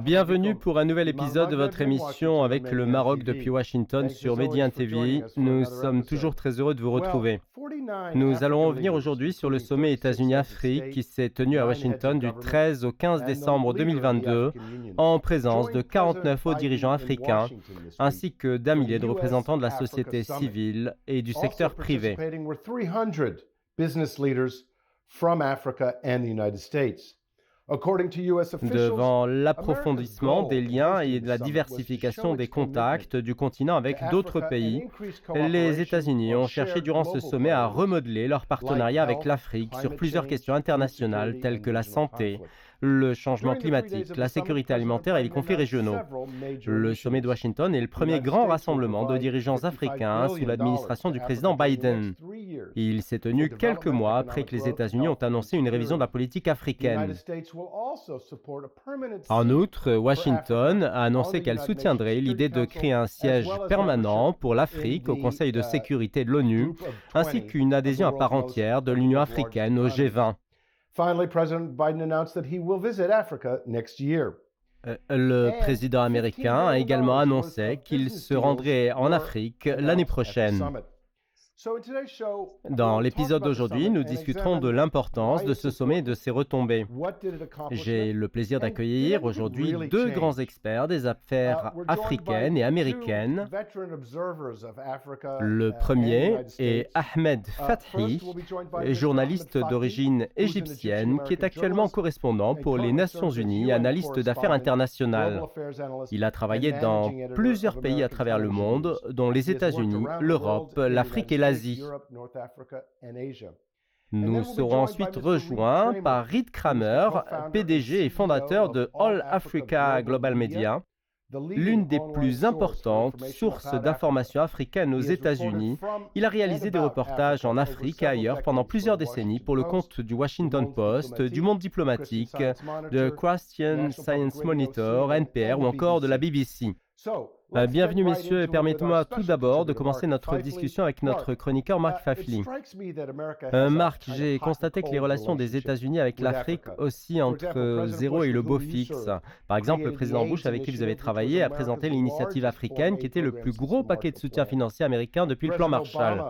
Bienvenue pour un nouvel épisode de votre émission avec le Maroc depuis Washington sur Médien TV. Nous sommes toujours très heureux de vous retrouver. Nous allons revenir aujourd'hui sur le sommet États-Unis-Afrique qui s'est tenu à Washington du 13 au 15 décembre 2022 en présence de 49 hauts dirigeants africains ainsi que d'un millier de représentants de la société civile et du secteur privé. Devant l'approfondissement des liens et de la diversification des contacts du continent avec d'autres pays, les États-Unis ont cherché durant ce sommet à remodeler leur partenariat avec l'Afrique sur plusieurs questions internationales telles que la santé, le changement climatique, la sécurité alimentaire et les conflits régionaux. Le sommet de Washington est le premier grand rassemblement de dirigeants africains sous l'administration du président Biden. Il s'est tenu quelques mois après que les États-Unis ont annoncé une révision de la politique africaine. En outre, Washington a annoncé qu'elle soutiendrait l'idée de créer un siège permanent pour l'Afrique au Conseil de sécurité de l'ONU, ainsi qu'une adhésion à part entière de l'Union africaine au G20. Le président américain a également annoncé qu'il se rendrait en Afrique l'année prochaine. Dans l'épisode d'aujourd'hui, nous discuterons de l'importance de ce sommet et de ses retombées. J'ai le plaisir d'accueillir aujourd'hui deux grands experts des affaires africaines et américaines. Le premier est Ahmed Fathi, journaliste d'origine égyptienne qui est actuellement correspondant pour les Nations Unies et analyste d'affaires internationales. Il a travaillé dans plusieurs pays à travers le monde, dont les États-Unis, l'Europe, l'Afrique et l'Asie. Nous serons ensuite rejoints par Reed Kramer, PDG et fondateur de All Africa Global Media, l'une des plus importantes sources d'informations africaines aux États-Unis. Il a réalisé des reportages en Afrique et ailleurs pendant plusieurs décennies pour le compte du Washington Post, du Monde diplomatique, de Christian Science Monitor, NPR ou encore de la BBC. Bienvenue messieurs et permettez-moi tout d'abord de commencer notre discussion avec notre chroniqueur Mark Fafley. Mark, j'ai constaté que les relations des États-Unis avec l'Afrique oscillent entre zéro et le beau fixe. Par exemple, le président Bush avec qui vous avez travaillé a présenté l'initiative africaine qui était le plus gros paquet de soutien financier américain depuis le plan Marshall.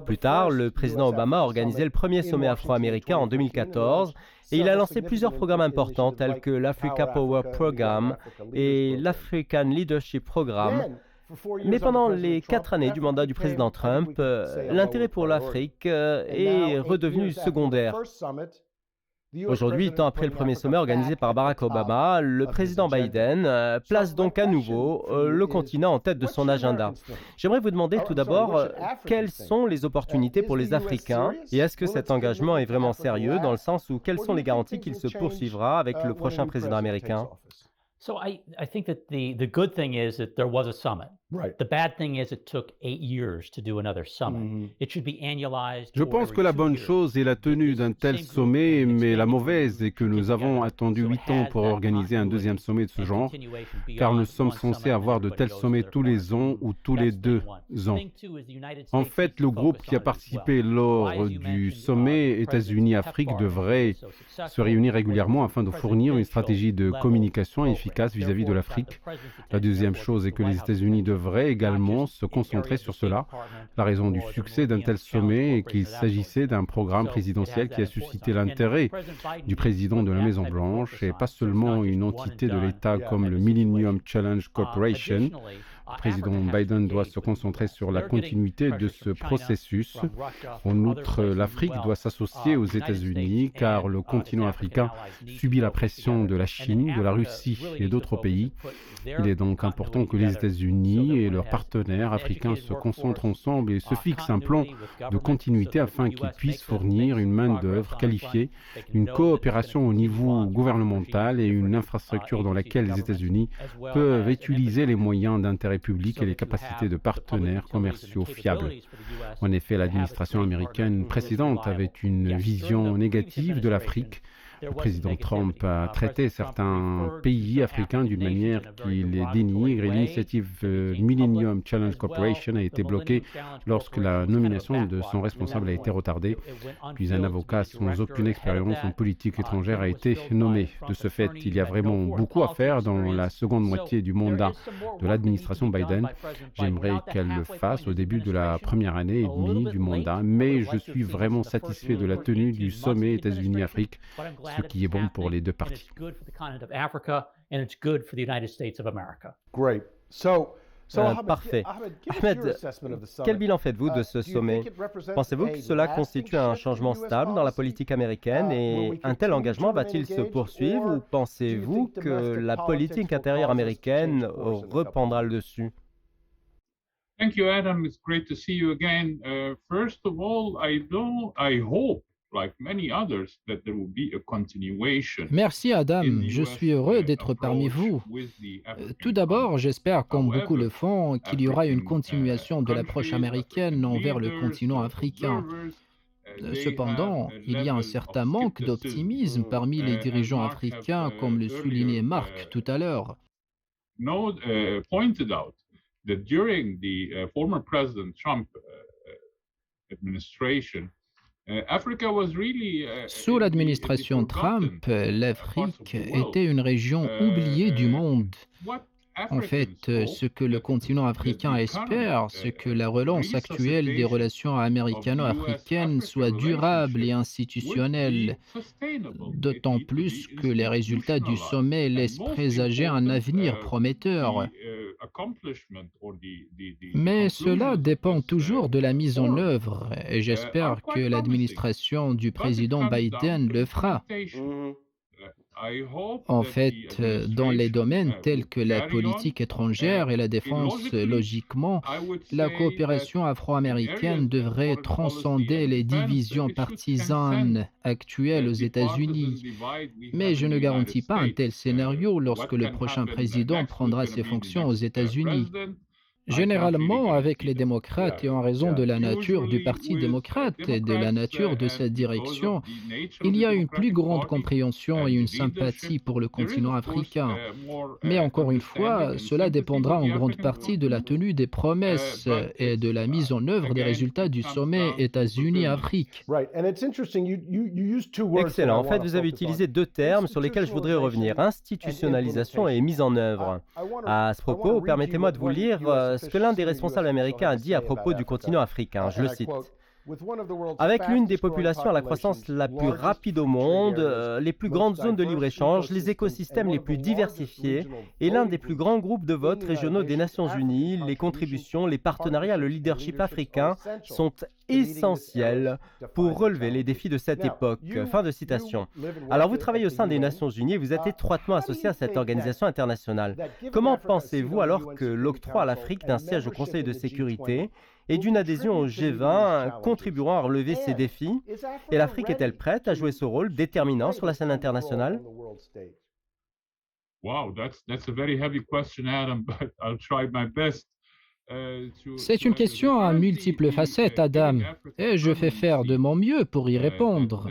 Plus tard, le président Obama a organisé le premier sommet afro-américain en 2014 et il a lancé plusieurs programmes importants tels que l'Africa Power Programme et l'African Leadership Programme. Mais pendant les 4 années du mandat du président Trump, l'intérêt pour l'Afrique est redevenu secondaire. Aujourd'hui, tant après le premier sommet organisé par Barack Obama, le président Biden place donc à nouveau le continent en tête de son agenda. J'aimerais vous demander tout d'abord quelles sont les opportunités pour les Africains et est-ce que cet engagement est vraiment sérieux dans le sens où quelles sont les garanties qu'il se poursuivra avec le prochain président américain? So I think that the good thing is that there was a summit. Right. The bad thing is it took 8 years to do another summit. It should be annualized. Je pense que la bonne chose est la tenue d'un tel sommet, mais la mauvaise est que nous avons attendu 8 ans pour organiser un deuxième sommet de ce genre, car nous sommes censés avoir de tels sommets tous les ans ou tous les 2 ans. En fait, le groupe qui a participé lors du sommet États-Unis-Afrique devrait se réunir régulièrement afin de fournir une stratégie de communication efficace vis-à-vis de l'Afrique. La deuxième chose est que les États-Unis devraient également se concentrer sur cela. La raison du succès d'un tel sommet est qu'il s'agissait d'un programme présidentiel qui a suscité l'intérêt du président de la Maison-Blanche et pas seulement une entité de l'État comme le Millennium Challenge Corporation. Le président Biden doit se concentrer sur la continuité de ce processus. En outre, l'Afrique doit s'associer aux États-Unis car le continent africain subit la pression de la Chine, de la Russie et d'autres pays. Il est donc important que les États-Unis et leurs partenaires africains se concentrent ensemble et se fixent un plan de continuité afin qu'ils puissent fournir une main-d'œuvre qualifiée, une coopération au niveau gouvernemental et une infrastructure dans laquelle les États-Unis peuvent utiliser les moyens d'intérêt public et les capacités de partenaires commerciaux fiables. En effet, l'administration américaine précédente avait une vision négative de l'Afrique. Le président Trump a traité certains pays africains d'une manière qui les dénigre et l'initiative Millennium Challenge Corporation a été bloquée lorsque la nomination de son responsable a été retardée. Puis un avocat sans aucune expérience en politique étrangère a été nommé. De ce fait, il y a vraiment beaucoup à faire dans la seconde moitié du mandat de l'administration Biden. J'aimerais qu'elle le fasse au début de la première année et demie du mandat, mais je suis vraiment satisfait de la tenue du sommet États-Unis-Afrique, ce qui est bon pour les deux parties. Parfait. Ahmed, quel bilan faites-vous de ce sommet? Pensez-vous que cela constitue un changement stable dans la politique américaine et un tel engagement va-t-il se poursuivre ou pensez-vous que la politique intérieure américaine reprendra le dessus? Thank you, Adam. It's great to see you again. First of all, I hope, like many others, that there will be a continuation. Merci Adam, je suis heureux d'être parmi vous. Tout d'abord, j'espère, comme beaucoup le font, qu'il y aura une continuation de l'approche américaine envers le continent africain. Cependant, il y a un certain manque d'optimisme parmi les dirigeants africains, comme le soulignait Marc tout à l'heure. Pointed out that during the former President Trump administration, sous l'administration Trump, l'Afrique était une région oubliée du monde. En fait, ce que le continent africain espère, c'est que la relance actuelle des relations américano-africaines soit durable et institutionnelle, d'autant plus que les résultats du sommet laissent présager un avenir prometteur. Mais cela dépend toujours de la mise en œuvre, et j'espère que l'administration du président Biden le fera. En fait, dans les domaines tels que la politique étrangère et la défense, logiquement, la coopération afro-américaine devrait transcender les divisions partisanes actuelles aux États-Unis. Mais je ne garantis pas un tel scénario lorsque le prochain président prendra ses fonctions aux États-Unis. Généralement, avec les démocrates et en raison de la nature du Parti démocrate et de la nature de sa direction, il y a une plus grande compréhension et une sympathie pour le continent africain. Mais encore une fois, cela dépendra en grande partie de la tenue des promesses et de la mise en œuvre des résultats du sommet États-Unis-Afrique. Excellent. En fait, vous avez utilisé deux termes sur lesquels je voudrais revenir, institutionnalisation et mise en œuvre. À ce propos, permettez-moi de vous lire ce que l'un des responsables américains a dit à propos du continent africain. Je le cite. Avec l'une des populations à la croissance la plus rapide au monde, les plus grandes zones de libre-échange, les écosystèmes les plus diversifiés et l'un des plus grands groupes de vote régionaux des Nations Unies, les contributions, les partenariats, le leadership africain sont essentiels pour relever les défis de cette époque. Fin de citation. Alors vous travaillez au sein des Nations Unies et vous êtes étroitement associé à cette organisation internationale. Comment pensez-vous alors que l'octroi à l'Afrique d'un siège au Conseil de sécurité et d'une adhésion au G20 contribueront à relever ces défis? Et l'Afrique est-elle prête à jouer ce rôle déterminant sur la scène internationale? Wow, that's a very heavy question, Adam, but I'll try my best. C'est une question à multiples facettes, Adam, et je fais faire de mon mieux pour y répondre.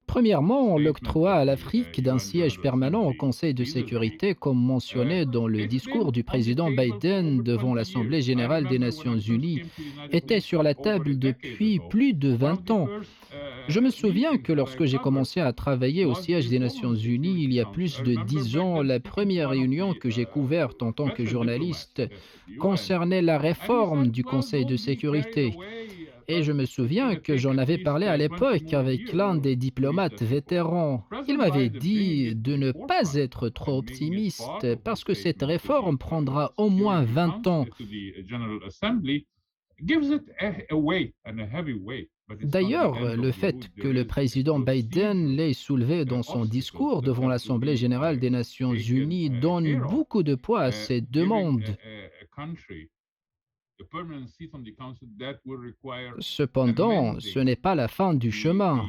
Premièrement, l'octroi à l'Afrique d'un siège permanent au Conseil de sécurité, comme mentionné dans le discours du président Biden devant l'Assemblée générale des Nations unies, était sur la table depuis plus de 20 ans. Je me souviens que lorsque j'ai commencé à travailler au siège des Nations unies il y a plus de 10 ans, la première réunion que j'ai couverte en tant que journaliste concernait la réforme du Conseil de sécurité. Et je me souviens que j'en avais parlé à l'époque avec l'un des diplomates vétérans. Il m'avait dit de ne pas être trop optimiste parce que cette réforme prendra au moins 20 ans. D'ailleurs, le fait que le président Biden l'ait soulevé dans son discours devant l'Assemblée générale des Nations unies donne beaucoup de poids à cette demande. Cependant, ce n'est pas la fin du chemin.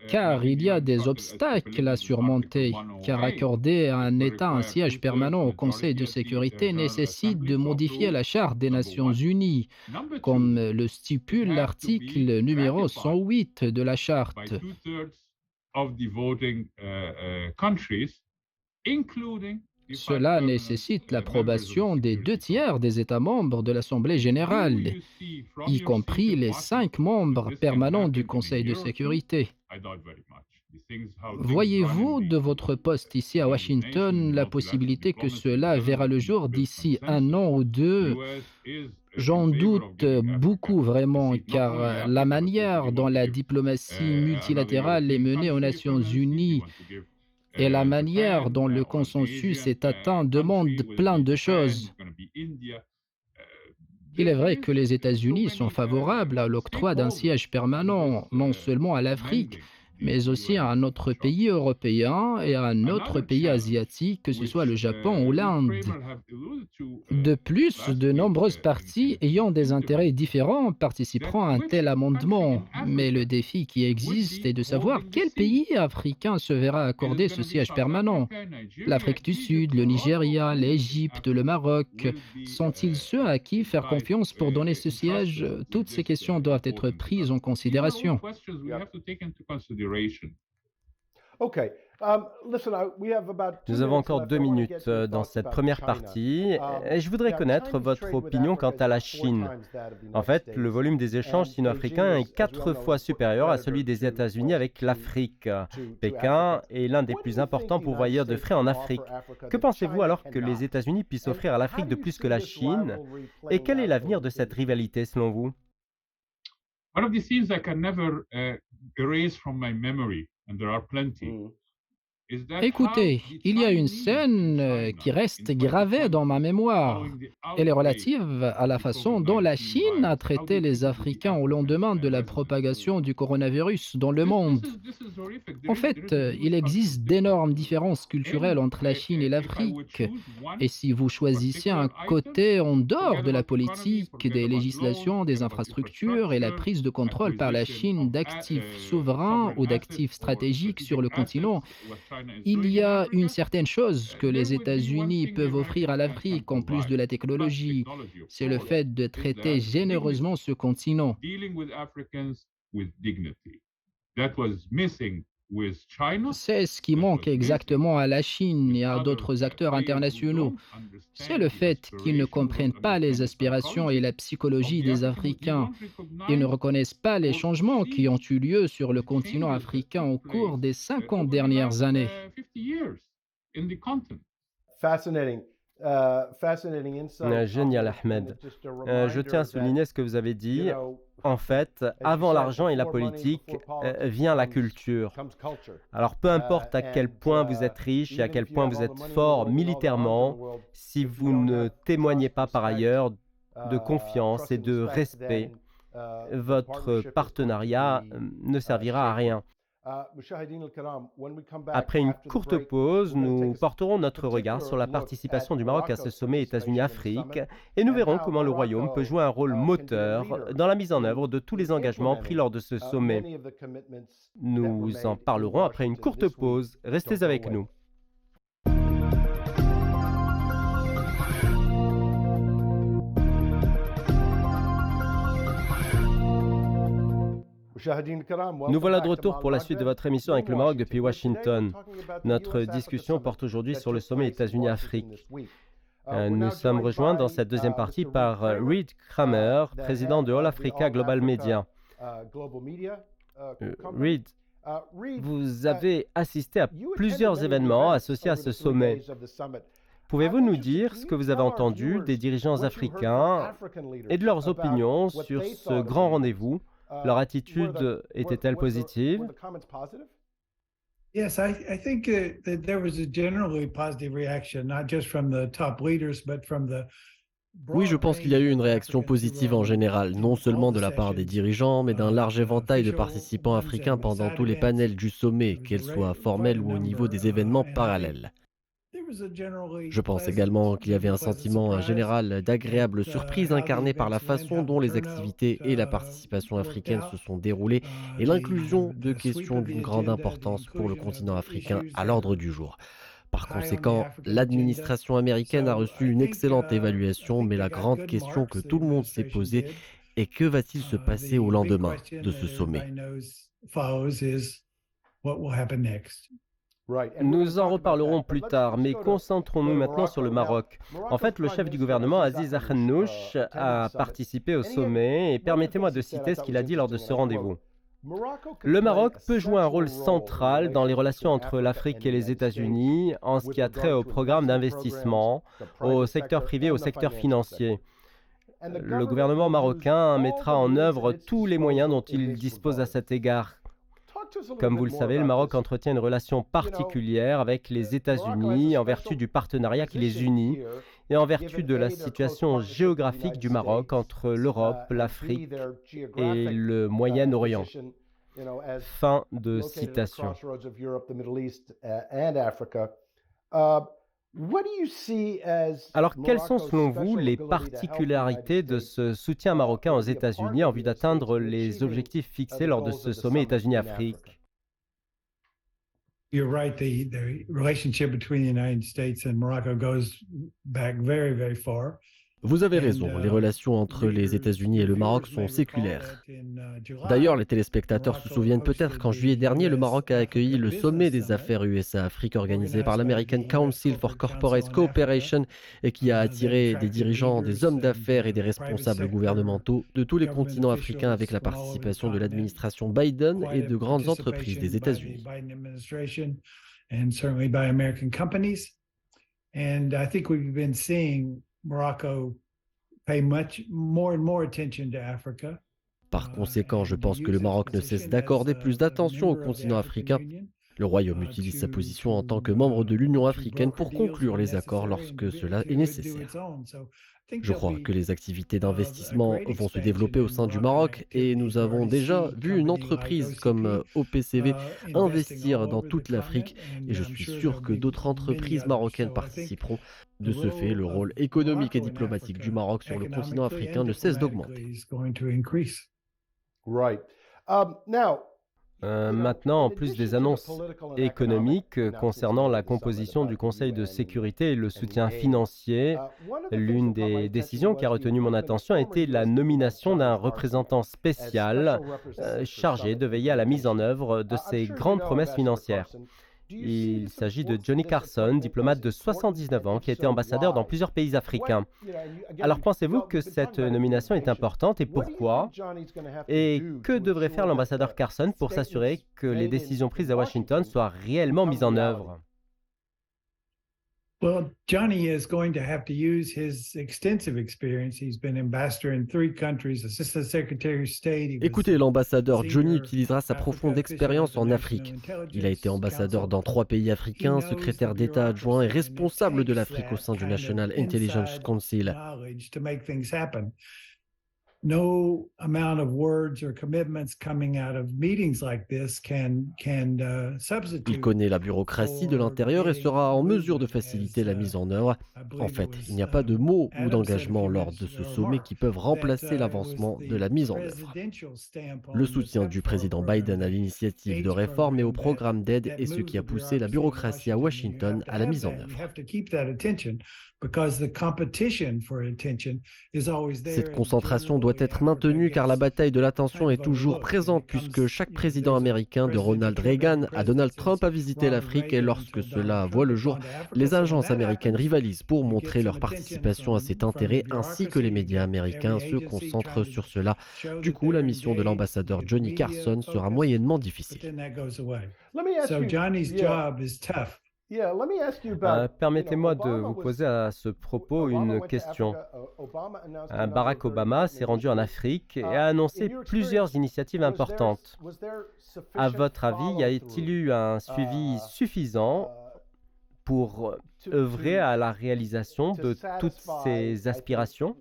car il y a des obstacles à surmonter, car accorder à un État un siège permanent au Conseil de sécurité nécessite de modifier la Charte des Nations Unies, comme le stipule l'article numéro 108 de la Charte. Cela nécessite l'approbation des 2/3 des États membres de l'Assemblée générale, y compris les 5 membres permanents du Conseil de sécurité. Voyez-vous de votre poste ici à Washington la possibilité que cela verra le jour d'ici 1 an ou 2? J'en doute beaucoup vraiment, car la manière dont la diplomatie multilatérale est menée aux Nations Unies et la manière dont le consensus est atteint demande plein de choses. Il est vrai que les États-Unis sont favorables à l'octroi d'un siège permanent, non seulement à l'Afrique, mais aussi à un autre pays européen et à un autre pays asiatique, que ce soit le Japon ou l'Inde. De plus, de nombreuses parties ayant des intérêts différents participeront à un tel amendement. Mais le défi qui existe est de savoir quel pays africain se verra accorder ce siège permanent. L'Afrique du Sud, le Nigeria, l'Égypte, le Maroc, sont-ils ceux à qui faire confiance pour donner ce siège? Toutes ces questions doivent être prises en considération. Nous avons encore 2 minutes dans cette première partie et je voudrais connaître votre opinion quant à la Chine. En fait, le volume des échanges sino-africains est 4 fois supérieur à celui des États-Unis avec l'Afrique. Pékin est l'un des plus importants pourvoyeurs de frais en Afrique. Que pensez-vous alors que les États-Unis puissent offrir à l'Afrique de plus que la Chine? Et quel est l'avenir de cette rivalité selon vous? One of the scenes I can never erase from my memory, and there are plenty. Écoutez, il y a une scène qui reste gravée dans ma mémoire. Elle est relative à la façon dont la Chine a traité les Africains au lendemain de la propagation du coronavirus dans le monde. En fait, il existe d'énormes différences culturelles entre la Chine et l'Afrique. Et si vous choisissez un côté en dehors de la politique, des législations, des infrastructures et la prise de contrôle par la Chine d'actifs souverains ou d'actifs stratégiques sur le continent, il y a une certaine chose que les États-Unis peuvent offrir à l'Afrique en plus de la technologie, c'est le fait de traiter généreusement ce continent. C'est ce qui manque exactement à la Chine et à d'autres acteurs internationaux. C'est le fait qu'ils ne comprennent pas les aspirations et la psychologie des Africains. Ils ne reconnaissent pas les changements qui ont eu lieu sur le continent africain au cours des 50 dernières années. Génial, Ahmed. Je tiens à souligner ce que vous avez dit. En fait, avant l'argent et la politique, vient la culture. Alors, peu importe à quel point vous êtes riche et à quel point vous êtes fort militairement, si vous ne témoignez pas par ailleurs de confiance et de respect, votre partenariat ne servira à rien. Après une courte pause, nous porterons notre regard sur la participation du Maroc à ce sommet États-Unis-Afrique et nous verrons comment le Royaume peut jouer un rôle moteur dans la mise en œuvre de tous les engagements pris lors de ce sommet. Nous en parlerons après une courte pause. Restez avec nous. Nous voilà de retour pour la suite de votre émission avec le Maroc depuis Washington. Notre discussion porte aujourd'hui sur le sommet États-Unis-Afrique. Nous sommes rejoints dans cette deuxième partie par Reed Kramer, président de All Africa Global Media. Reed, vous avez assisté à plusieurs événements associés à ce sommet. Pouvez-vous nous dire ce que vous avez entendu des dirigeants africains et de leurs opinions sur ce grand rendez-vous? Leur attitude était-elle positive? Yes, I think that there was a generally positive reaction, not just from the top leaders, but from the Oui, je pense qu'il y a eu une réaction positive en général, non seulement de la part des dirigeants, mais d'un large éventail de participants africains pendant tous les panels du sommet, qu'elles soient formels ou au niveau des événements parallèles. Je pense également qu'il y avait un sentiment général d'agréable surprise incarné par la façon dont les activités et la participation africaine se sont déroulées et l'inclusion de questions d'une grande importance pour le continent africain à l'ordre du jour. Par conséquent, l'administration américaine a reçu une excellente évaluation, mais la grande question que tout le monde s'est posée est que va-t-il se passer au lendemain de ce sommet? Nous en reparlerons plus tard, mais concentrons-nous maintenant sur le Maroc. En fait, le chef du gouvernement, Aziz Akhannouch, a participé au sommet et permettez-moi de citer ce qu'il a dit lors de ce rendez-vous. Le Maroc peut jouer un rôle central dans les relations entre l'Afrique et les États-Unis en ce qui a trait au programme d'investissement, au secteur privé et au secteur financier. Le gouvernement marocain mettra en œuvre tous les moyens dont il dispose à cet égard. Comme vous le savez, le Maroc entretient une relation particulière avec les États-Unis en vertu du partenariat qui les unit et en vertu de la situation géographique du Maroc entre l'Europe, l'Afrique et le Moyen-Orient. Fin de citation. Alors, quelles sont selon vous les particularités de ce soutien marocain aux États-Unis en vue d'atteindre les objectifs fixés lors de ce sommet États-Unis-Afrique? You're right, the relationship between the United States and Morocco goes back very, very far. Vous avez raison, les relations entre les États-Unis et le Maroc sont séculaires. D'ailleurs, les téléspectateurs se souviennent peut-être qu'en juillet dernier, le Maroc a accueilli le sommet des affaires USA-Afrique organisé par l'American Council for Corporate Cooperation et qui a attiré des dirigeants, des hommes d'affaires et des responsables gouvernementaux de tous les continents africains avec la participation de l'administration Biden et de grandes entreprises des États-Unis. Morocco pay more and more attention to Africa. Par conséquent, je pense que le Maroc ne cesse d'accorder plus d'attention au continent africain. Le Royaume utilise sa position en tant que membre de l'Union africaine pour conclure les accords lorsque cela est nécessaire. Je crois que les activités d'investissement vont se développer au sein du Maroc et nous avons déjà vu une entreprise comme OPCV investir dans toute l'Afrique et je suis sûr que d'autres entreprises marocaines participeront. De ce fait, le rôle économique et diplomatique du Maroc sur le continent africain ne cesse d'augmenter. Maintenant, en plus des annonces économiques concernant la composition du Conseil de sécurité et le soutien financier, l'une des décisions qui a retenu mon attention a été la nomination d'un représentant spécial chargé de veiller à la mise en œuvre de ces grandes promesses financières. Il s'agit de Johnny Carson, diplomate de 79 ans, qui a été ambassadeur dans plusieurs pays africains. Alors pensez-vous que cette nomination est importante et pourquoi? Et que devrait faire l'ambassadeur Carson pour s'assurer que les décisions prises à Washington soient réellement mises en œuvre? Well, Johnny is going to have to use his extensive experience. He's been ambassador in 3 countries, assistant secretary of state. Écoutez, l'ambassadeur Johnny utilisera sa profonde expérience en Afrique. Il a été ambassadeur dans 3 pays africains, secrétaire d'État adjoint et responsable de l'Afrique au sein du National Intelligence Council. No amount of words or commitments coming out of meetings like this can substitute. Il connaît la bureaucratie de l'intérieur et sera en mesure de faciliter la mise en œuvre. En fait, il n'y a pas de mots ou d'engagement lors de ce sommet qui peuvent remplacer l'avancement de la mise en œuvre. Le soutien du président Biden à l'initiative de réforme et au programme d'aide est ce qui a poussé la bureaucratie à Washington à la mise en œuvre. Cette concentration doit être maintenue car la bataille de l'attention est toujours présente puisque chaque président américain de Ronald Reagan à Donald Trump a visité l'Afrique et lorsque cela voit le jour, les agences américaines rivalisent pour montrer leur participation à cet intérêt ainsi que les médias américains se concentrent sur cela. Du coup, la mission de l'ambassadeur Johnny Carson sera moyennement difficile. Permettez-moi de vous poser à ce propos une question. Barack Obama s'est rendu en Afrique et a annoncé plusieurs initiatives importantes. À votre avis, y a-t-il eu un suivi suffisant pour œuvrer à la réalisation de toutes ces aspirations?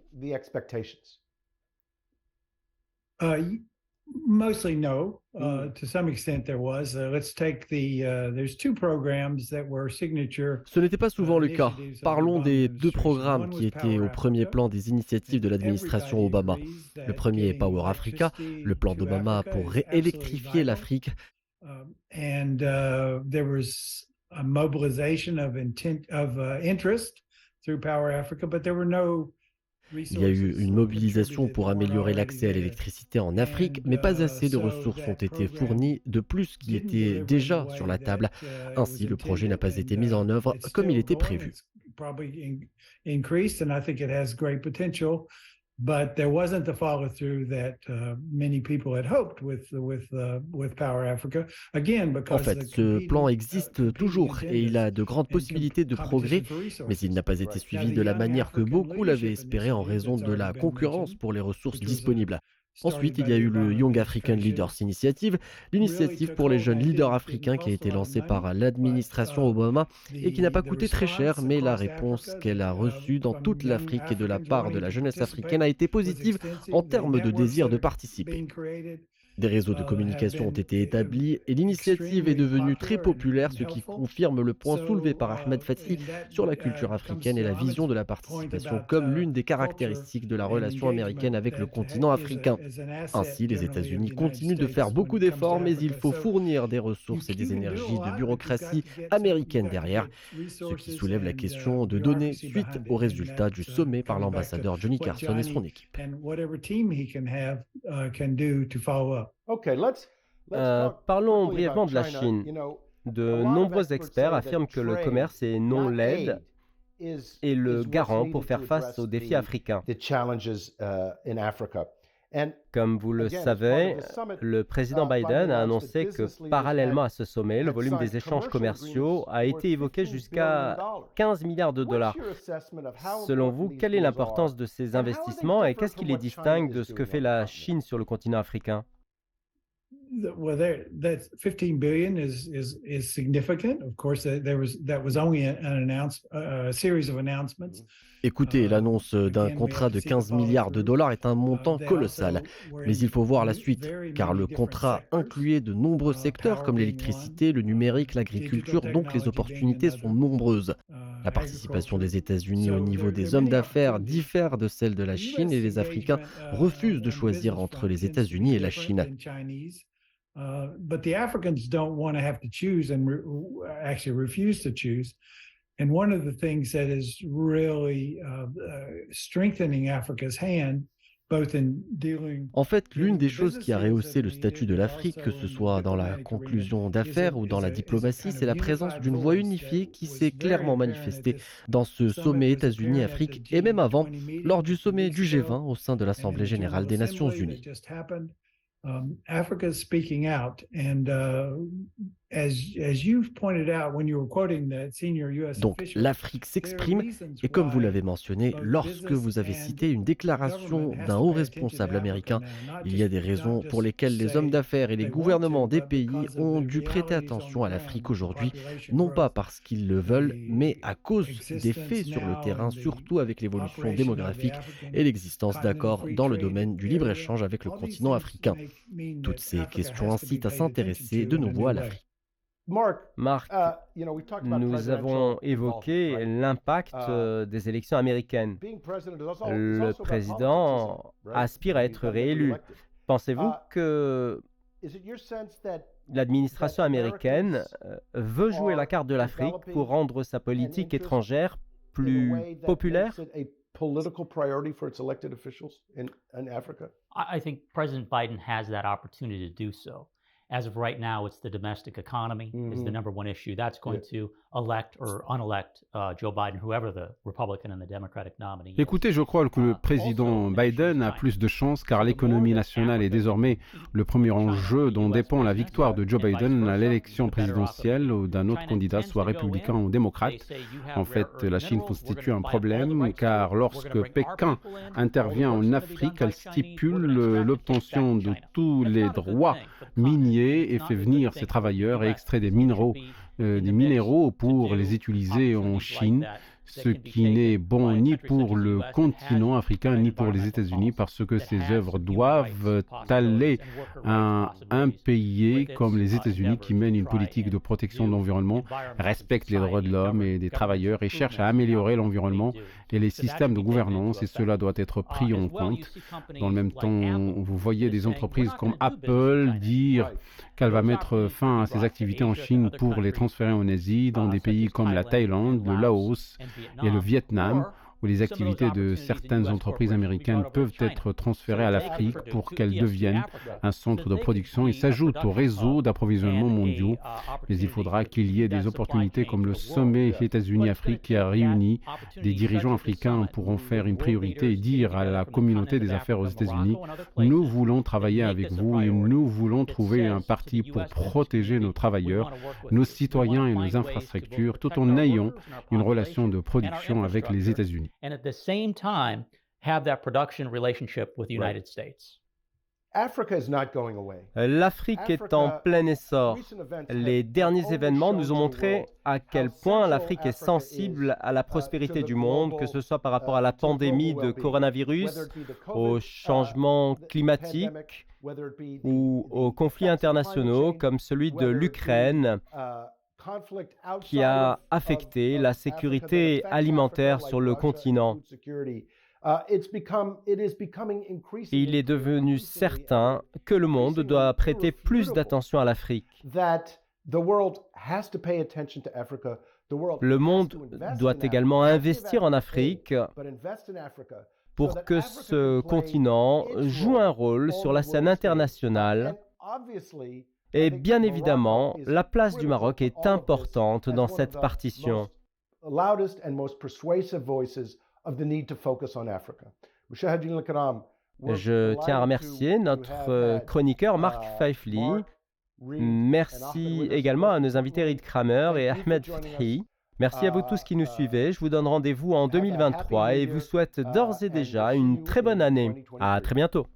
Mostly no. To some extent there was. Let's take there's two programs that were signature. Ce n'était pas souvent le cas. Parlons des deux programmes qui étaient au premier plan des initiatives de l'administration Obama. Le premier est Power Africa, le plan d'Obama pour électrifier l'Afrique. And there was a mobilization of interest through Power Africa, but there were no. Il y a eu une mobilisation pour améliorer l'accès à l'électricité en Afrique, mais pas assez de ressources ont été fournies de plus qui étaient déjà sur la table. Ainsi, le projet n'a pas été mis en œuvre comme il était prévu. But there wasn't the follow-through that many people had hoped with Power Africa. Again, because en fait, ce plan existe toujours et il a de grandes possibilités de progrès, mais il n'a pas été suivi de la manière que beaucoup l'avaient espéré en raison de la concurrence pour les ressources disponibles. Ensuite, il y a eu le Young African Leaders Initiative, l'initiative pour les jeunes leaders africains qui a été lancée par l'administration Obama et qui n'a pas coûté très cher, mais la réponse qu'elle a reçue dans toute l'Afrique et de la part de la jeunesse africaine a été positive en termes de désir de participer. Des réseaux de communication ont été établis et l'initiative est devenue très populaire, ce qui confirme le point soulevé par Ahmed Fathy sur la culture africaine et la vision de la participation comme l'une des caractéristiques de la relation américaine avec le continent africain. Ainsi, les États-Unis continuent de faire beaucoup d'efforts, mais il faut fournir des ressources et des énergies de bureaucratie américaine derrière, ce qui soulève la question de donner suite aux résultats du sommet par l'ambassadeur Johnny Carson et son équipe. Parlons brièvement de la Chine. De nombreux experts affirment que le commerce et non l'aide est le garant pour faire face aux défis africains. Comme vous le savez, le président Biden a annoncé que parallèlement à ce sommet, le volume des échanges commerciaux a été évoqué jusqu'à 15 milliards de dollars. Selon vous, quelle est l'importance de ces investissements et qu'est-ce qui les distingue de ce que fait la Chine sur le continent africain? Well, that 15 billion is significant. Of course, that was only a series of announcements. Écoutez, l'annonce d'un contrat de 15 milliards de dollars est un montant colossal. Mais il faut voir la suite, car le contrat incluait de nombreux secteurs comme l'électricité, le numérique, l'agriculture, donc les opportunités sont nombreuses. La participation des États-Unis au niveau des hommes d'affaires diffère de celle de la Chine et les Africains refusent de choisir entre les États-Unis et la Chine. But the Africans don't want to have to choose and actually refuse to choose. And one of the things that is really strengthening Africa's hand, both in dealing. En fait, l'une des choses qui a rehaussé le statut de l'Afrique, que ce soit dans la conclusion d'affaires ou dans la diplomatie, c'est la présence d'une voix unifiée qui s'est clairement manifestée dans ce sommet États-Unis-Afrique et même avant, lors du sommet du G20 au sein de l'Assemblée générale des Nations unies. Africa is speaking out, and as you've pointed out when you were quoting the senior U.S. Donc l'Afrique s'exprime, et comme vous l'avez mentionné, lorsque vous avez cité une déclaration d'un haut responsable américain, il y a des raisons pour lesquelles les hommes d'affaires et les gouvernements des pays ont dû prêter attention à l'Afrique aujourd'hui, non pas parce qu'ils le veulent, mais à cause des faits sur le terrain, surtout avec l'évolution démographique et l'existence d'accords dans le domaine du libre-échange avec le continent africain. Toutes ces questions incitent à s'intéresser de nouveau à l'Afrique. Marc, nous avons évoqué l'impact des élections américaines. Le président aspire à être réélu. Pensez-vous que l'administration américaine veut jouer la carte de l'Afrique pour rendre sa politique étrangère plus populaire? I think President Biden has that opportunity to do so. As of right now, it's the domestic economy is the number one issue. That's going to elect or unelect Joe Biden, whoever the Republican and the Democratic nominee is. Écoutez, je crois que le président Biden a plus de chances car l'économie nationale est désormais le premier enjeu dont dépend la victoire de Joe Biden à l'élection présidentielle ou d'un autre candidat, soit républicain ou démocrate. En fait, la Chine constitue un problème car lorsque Pékin intervient en Afrique, elle stipule l'obtention de tous les droits miniers et fait venir ses travailleurs et extrait des minéraux pour les utiliser en Chine, ce qui n'est bon ni pour le continent africain ni pour les États-Unis, parce que ces œuvres doivent aller à un pays comme les États-Unis qui mène une politique de protection de l'environnement, respecte les droits de l'homme et des travailleurs et cherche à améliorer l'environnement et les systèmes de gouvernance, et cela doit être pris en compte. Dans le même temps, vous voyez des entreprises comme Apple dire qu'elle va mettre fin à ses activités en Chine pour les transférer en Asie, dans des pays comme la Thaïlande, le Laos et le Vietnam, où les activités de certaines entreprises américaines peuvent être transférées à l'Afrique pour qu'elles deviennent un centre de production et s'ajoutent au réseau d'approvisionnement mondiaux. Mais il faudra qu'il y ait des opportunités comme le sommet États-Unis-Afrique qui a réuni des dirigeants africains pour en faire une priorité et dire à la communauté des affaires aux États-Unis, nous voulons travailler avec vous et nous voulons trouver un parti pour protéger nos travailleurs, nos citoyens et nos infrastructures, tout en ayant une relation de production avec les États-Unis. And at the same time have that production relationship with the United States. L'Afrique est en plein essor. Les derniers événements nous ont montré à quel point l'Afrique est sensible à la prospérité du monde, que ce soit par rapport à la pandémie de coronavirus, aux changements climatiques ou aux conflits internationaux comme celui de l'Ukraine, qui a affecté la sécurité alimentaire sur le continent. Et il est devenu certain que le monde doit prêter plus d'attention à l'Afrique. Le monde doit également investir en Afrique pour que ce continent joue un rôle sur la scène internationale. Et bien évidemment, la place du Maroc est importante dans cette partition. Je tiens à remercier notre chroniqueur Marc Faifli. Merci également à nos invités Reed Kramer et Ahmed Fethi. Merci à vous tous qui nous suivez. Je vous donne rendez-vous en 2023 et vous souhaite d'ores et déjà une très bonne année. À très bientôt.